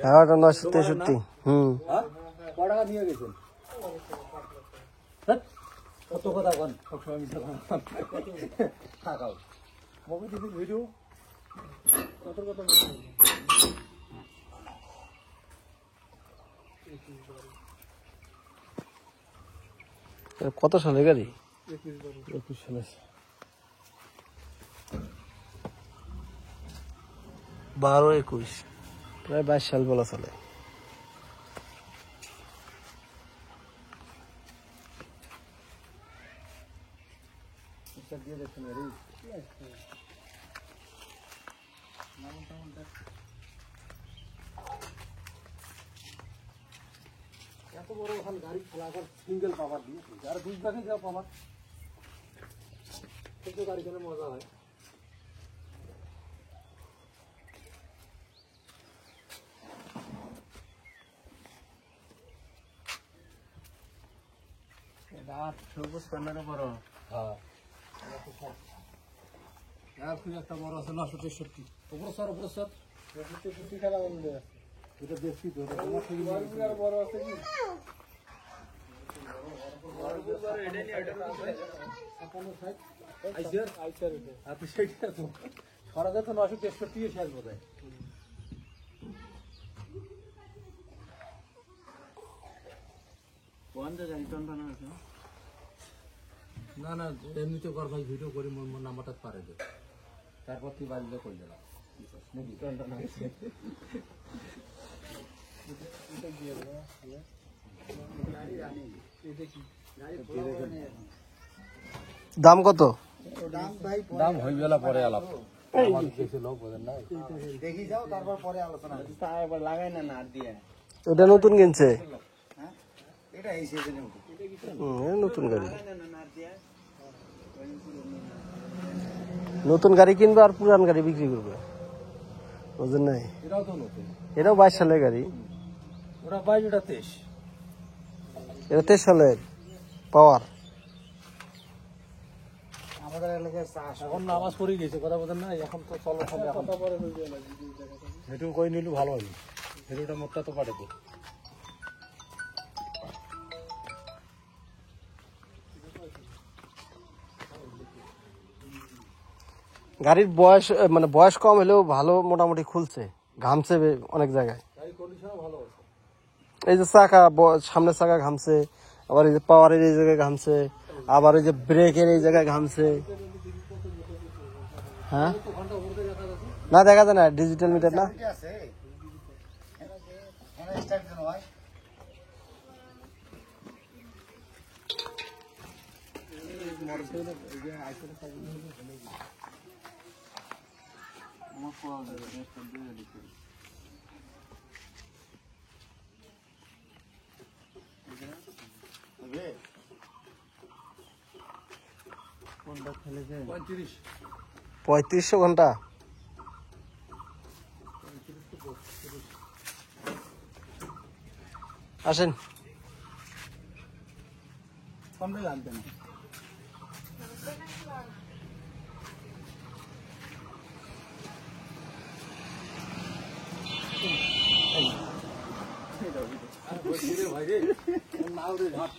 হ্যাঁ 963। টাকা নিয়ে গেছেন? কত কথা বল, সবসময় থাকাও মগু দিদি ভিডিও কত কথা কত সালে গাড়ি? 21 সালে। 12-21 প্রায় 22 সাল বলা চলে। দিয়ে দেখছেন গাড়ি এত বড় ওখানে গাড়ি খোলা আবার সিঙ্গেল পাওয়ার দিয়েছে, আর বুঝবাকে যা পাওয়ার কিন্তু গাড়ি খেলে মজা হয়। সবুজ প্যান্ডারে বড়, হ্যাঁ খুব একটা বড় আছে 963। উপর স্যার 963 খেলা বন্ধ আছে। এটা দেখছি তো, তোমার থেকে বড় আছে কি? সরাতে তো 963 শেষ বোধ হয়। না না এমনিতে কর ভাই, ভিডিও করি মোর নাম্বারটা পারে দে, তারপর তুই বাড়িতে করে দিলাম দাম কত? দাম হয়ে গেল পরে আলাপ, লোক বোঝেন না, দেখি যাও তারপর পরে আলোচনা লাগাই না না দিয়ে। এটা নতুন কিনছে? এটা এই সিজনে নতুন গাড়ি, নতুন গাড়ি কিনবে আর পুরান গাড়ি বিক্রি করবে, বুঝলেন নাই? এটাও তো নতুন, এটাও 22 সালের গাড়ি। ওরা 22, ওটা 23। এটা 23 সালের পাওয়ার। আমাদের এলাকায় এখন নামাজ পড়ে গেছে, কথা বলেন না, এখন তো চলো সব এখন হেঁটু কই নিলু ভালো হইল, হেঁটুটা মোটটা তো পাঠে তো। গাড়ির বয়স মানে বয়স কম হলেও ভালো, মোটামুটি খুলছে, ঘামছে অনেক জায়গায়। এই যে চাকা, সামনের চাকা ঘামছে, আবার এই যে পাওয়ারের এই জায়গায় ঘামছে, আবার ওই যে ব্রেকের এই জায়গায় ঘামছে। হ্যাঁ না দেখা যায় না, ডিজিটাল মিটার না। কোনটা খেলেছে? 3500 ঘন্টা। আসেন, কোনটা লাগবে না? ভাই রে নাও রে ঘাট